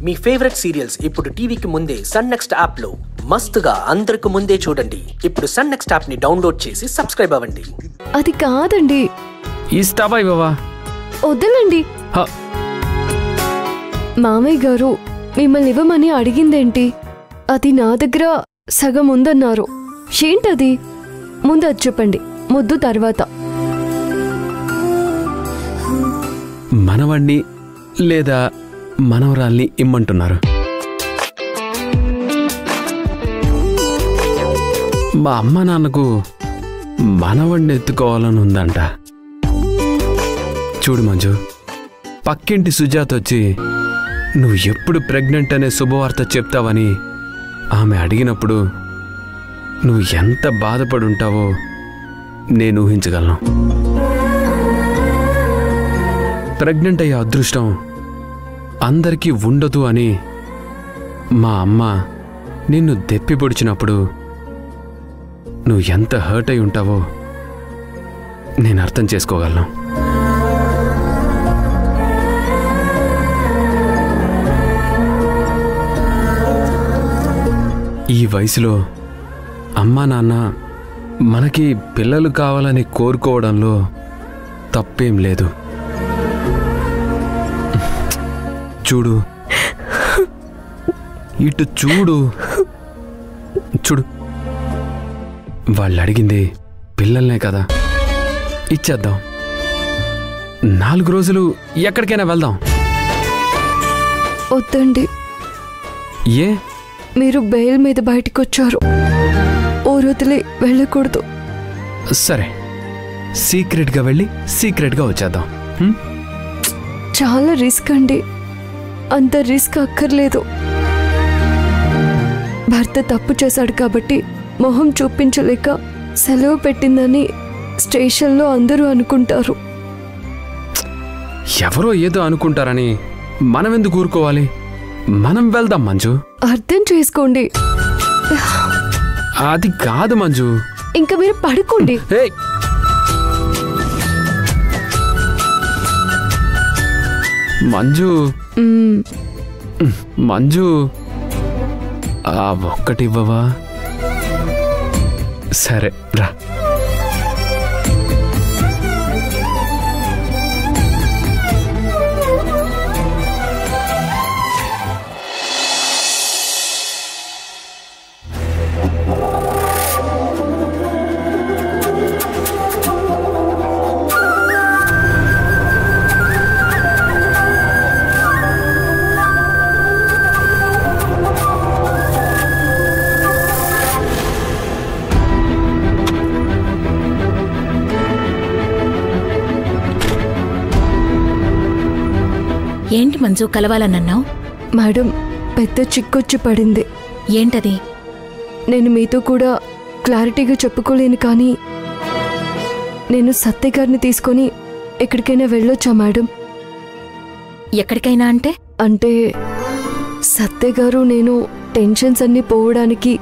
మీ favourite serials ఇప్పుడు టీవీకి ముందే సన్ నెక్స్ట్ యాప్ లో మస్తుగా అందరికి ముందే చూడండి. ఇప్పుడు సన్ నెక్స్ట్ యాప్ ని డౌన్లోడ్ చేసి సబ్స్క్రైబ్ అవ్వండి. అది కాదండి. ఇస్తావా ఇవ్వవా? వద్దులండి. మామయ్య గారు మిమ్మల్ని ఇవ్వమని అడిగిందేంటి? అది నా దగ్గర సగం ఉందన్నారు. ఏంటది? ముందు అది చెప్పండి, ముద్దు తర్వాత. మనవాణ్ణి లేదా మనవరాల్ని ఇమ్మంటున్నారు. మా అమ్మ నాన్నకు మనవాణ్ణి ఎత్తుకోవాలని ఉందంట. చూడు మంజు, పక్కింటి సుజాత వచ్చి నువ్వు ఎప్పుడు ప్రెగ్నెంట్ అనే శుభవార్త చెప్తావని ఆమె అడిగినప్పుడు నువ్వు ఎంత బాధపడి ఉంటావో నేను ఊహించగలను. ప్రెగ్నెంట్ అయ్యే అదృష్టం అందరికీ ఉండదు అని మా అమ్మ నిన్ను దెప్పి పొడిచినప్పుడు నువ్వు ఎంత హర్ట్ అయి ఉంటావో నేను అర్థం చేసుకోగలను. ఈ వయసులో అమ్మా నాన్న మనకి పిల్లలు కావాలని కోరుకోవడంలో తప్పేం లేదు. చూడు, ఇటు చూడు, చూడు, వాళ్ళు అడిగింది పిల్లల్నే కదా, ఇచ్చేద్దాం. 4 రోజులు ఎక్కడికైనా వెళ్దాం. వద్దండి. ఏ? మీరు బెయిల్ మీద బయటకు వచ్చారు, ఊరొదిలి వెళ్ళకూడదు. సరే, సీక్రెట్గా వెళ్ళి సీక్రెట్గా వచ్చేద్దాం. చాలా రిస్క్ అండి. అంత రిస్క్ అక్కర్లేదు. భర్త తప్పు చేశాడు కాబట్టి మొహం చూపించలేక సెలవు పెట్టిందని స్టేషన్లో అందరూ అనుకుంటారు. ఎవరో ఏదో అనుకుంటారని మనం ఎందుకు ఊరుకోవాలి? మనం వెళ్దాం మంజు. అర్థం చేసుకోండి. అది కాదు మంజు. ఇంకా మీరు పడుకోండి. మంజు, మంజు, ఆ ఒక్కటి ఇవ్వవా? సరే రా. ఏంటి మంజు కలవాలన్నావు? మేడం, పెద్ద చిక్కొచ్చి పడింది. ఏంటది? నేను మీతో కూడా క్లారిటీగా చెప్పుకోలేను, కానీ నేను సత్య గారిని తీసుకొని ఎక్కడికైనా వెళ్ళొచ్చా మేడం? ఎక్కడికైనా అంటే? అంటే సత్య గారు నేను టెన్షన్స్ అన్నీ పోవడానికి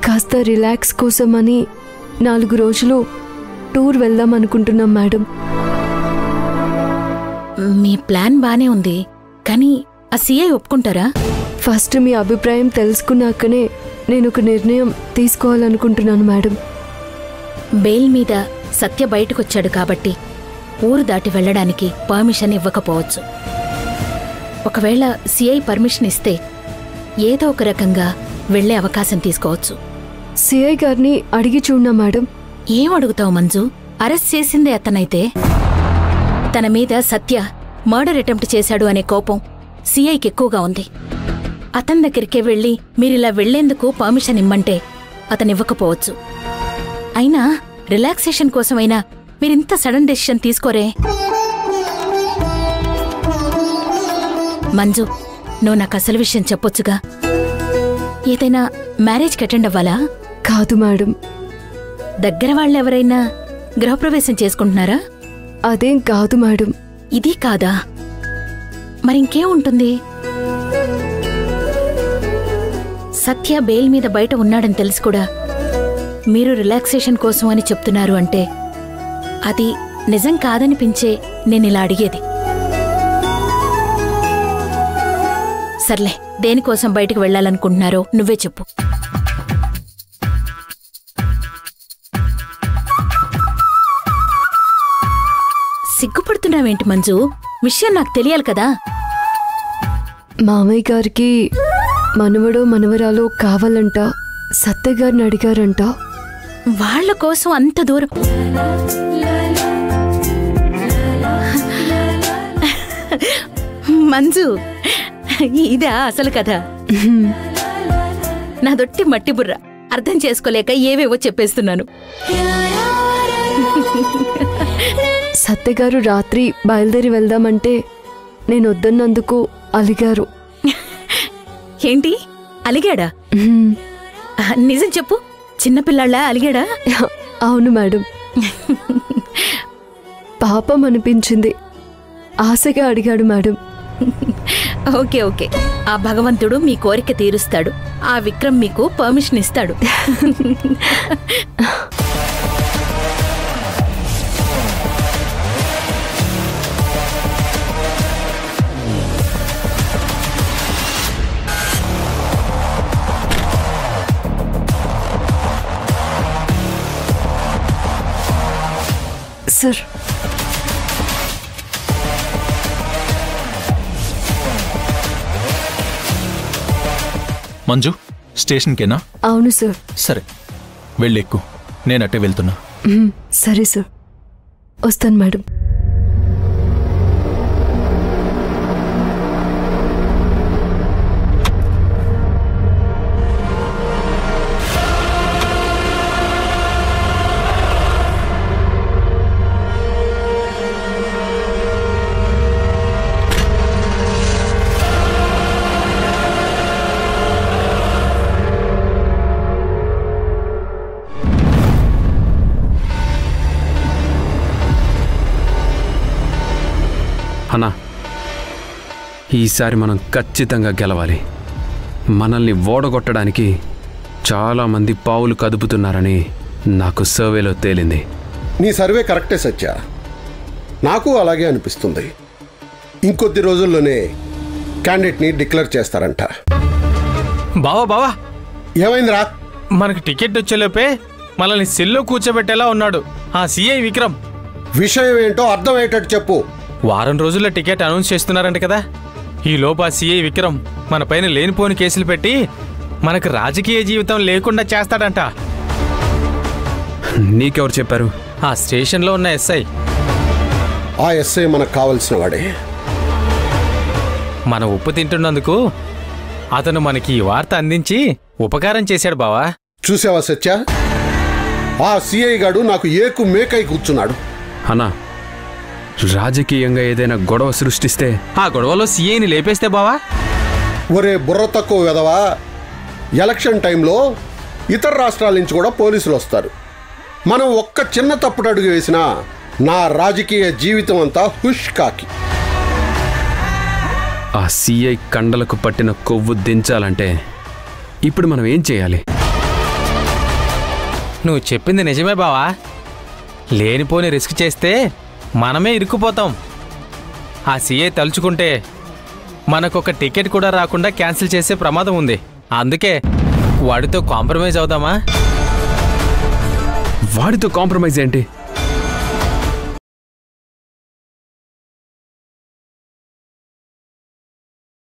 కాస్త రిలాక్స్ కోసమని 4 రోజులు టూర్ వెళ్దాం అనుకుంటున్నాం మేడం. మీ ప్లాన్ బానే ఉంది, కానీ ఆ సీఐ ఒప్పుకుంటారా? ఫస్ట్ మీ అభిప్రాయం తెలుసుకున్నాకనే నేను ఒక నిర్ణయం తీసుకోవాలనుకుంటున్నాను మేడం. బెయిల్ మీద సత్య బయటకొచ్చాడు కాబట్టి ఊరు దాటి వెళ్ళడానికి పర్మిషన్ ఇవ్వకపోవచ్చు. ఒకవేళ సీఐ పర్మిషన్ ఇస్తే ఏదో ఒక రకంగా వెళ్లే అవకాశం తీసుకోవచ్చు. సిఐ గారిని అడిగి చూడనా మేడం? ఏం అడుగుతావు మంజు? అరెస్ట్ చేసిందే అతనైతే తన మీద సత్య మర్డర్ అటెంప్ట్ చేశాడు అనే కోపం సీఐకి ఎక్కువగా ఉంది. అతని దగ్గరికే వెళ్ళి మీరిలా వెళ్లేందుకు పర్మిషన్ ఇమ్మంటే అతనివ్వకపోవచ్చు. అయినా రిలాక్సేషన్ కోసమైనా మీరింత సడన్ డెసిషన్ తీసుకోరే. మంజు, నువ్వు నాకు అసలు విషయం చెప్పొచ్చుగా. ఏదైనా మ్యారేజ్కి అటెండ్ అవ్వాలా? కాదు మేడం. దగ్గర వాళ్ళెవరైనా గృహప్రవేశం చేసుకుంటున్నారా? అదేం కాదు మేడం. ఇది కాదా? మరింకేం ఉంటుంది? సత్య బెయిల్ మీద బయట ఉన్నాడని తెలిసి కూడా మీరు రిలాక్సేషన్ కోసం అని చెప్తున్నారు అంటే అది నిజం కాదనిపించే నేనిలా అడిగేది. సర్లే, దేనికోసం బయటికి వెళ్ళాలనుకుంటున్నారో నువ్వే చెప్పు. సిగ్గుపడుతున్నావేంటి మంజు? విషయం నాకు తెలియాలి కదా. మామయ్య గారికి మనవడో మనవరాలో కావాలంట. సత్య గారిని అడిగారంట. వాళ్ల కోసం అంత దూరం? మంజు, ఇదా అసలు కదా? నాదొట్టి మట్టి బుర్ర, అర్థం చేసుకోలేక ఏవేవో చెప్పేస్తున్నాను. సత్య గారు రాత్రి బయలుదేరి వెళ్దామంటే నేను వద్దన్నందుకు అలిగారు. ఏంటి అలిగాడా? నిజం చెప్పు, చిన్నపిల్లాళ్ళ అలిగాడా? అవును మేడం. పాపం అనిపించింది, ఆశగా అడిగాడు మేడం. ఓకే ఓకే, ఆ భగవంతుడు మీ కోరిక తీరుస్తాడు. ఆ విక్రమ్ మీకు పర్మిషన్ ఇస్తాడు. సార్, మంజు, స్టేషన్కేనా? అవును సార్. సరే, వెళ్ళెక్కు, నేనట్టే వెళ్తున్నా. సరే సార్, వస్తాను మేడం. అన్నా, ఈసారి మనం ఖచ్చితంగా గెలవాలి. మనల్ని ఓడగొట్టడానికి చాలామంది పావులు కదుపుతున్నారని నాకు సర్వేలో తేలింది. నీ సర్వే కరెక్టే సత్య, నాకు అలాగే అనిపిస్తుంది. ఇంకొద్ది రోజుల్లోనే క్యాండిడేట్ని డిక్లేర్ చేస్తారంట. బావా బావా, ఏమైందిరా? మనకు టికెట్ వచ్చేలోపే మనల్ని సెల్లో కూర్చోబెట్టేలా ఉన్నాడు ఆ సిఐ విక్రమ్. విషయం ఏంటో అర్థమయ్యేటట్టు చెప్పు. వారం రోజుల్లో టికెట్ అనౌన్స్ చేస్తున్నారంట కదా. ఈ లోపు ఆ సిఐ విక్రమ్ మన పైన లేనిపోని కేసులు పెట్టి మనకు రాజకీయ జీవితం లేకుండా చేస్తాడంట. నీకెవరు చెప్పారు? ఆ స్టేషన్లో ఉన్న ఎస్ఐ. ఆ ఎస్ఐ మనకు కావలసిన వాడే. మన ఉప్పు తింటున్నందుకు అతను మనకి ఈ వార్త అందించి ఉపకారం చేశాడు బావా. చూసావా సత్య, ఆ సిఐ గాడు నాకు ఏకు మేకై కూర్చున్నాడు. అన్నా, రాజకీయంగా ఏదైనా గొడవ సృష్టిస్తే ఆ గొడవలో సిఐని లేపేస్తే బావా? ఒరే బుర్ర తక్కువ వెదవా, ఎలక్షన్ టైంలో ఇతర రాష్ట్రాల నుంచి కూడా పోలీసులు వస్తారు. మనం ఒక్క చిన్న తప్పుడు అడుగు వేసినా నా రాజకీయ జీవితం అంతా హుష్ కాకి. ఆ సిఐ కండలకు పట్టిన కొవ్వు దించాలంటే ఇప్పుడు మనం ఏం చేయాలి? నువ్వు చెప్పింది నిజమే బావా. లేనిపోని రిస్క్ చేస్తే మనమే ఇరుక్కుపోతాం. ఆ సిఐ తలుచుకుంటే మనకొక టికెట్ కూడా రాకుండా క్యాన్సిల్ చేసే ప్రమాదం ఉంది. అందుకే వాడితో కాంప్రమైజ్ అవుదామా? వాడితో కాంప్రమైజ్ ఏంటి?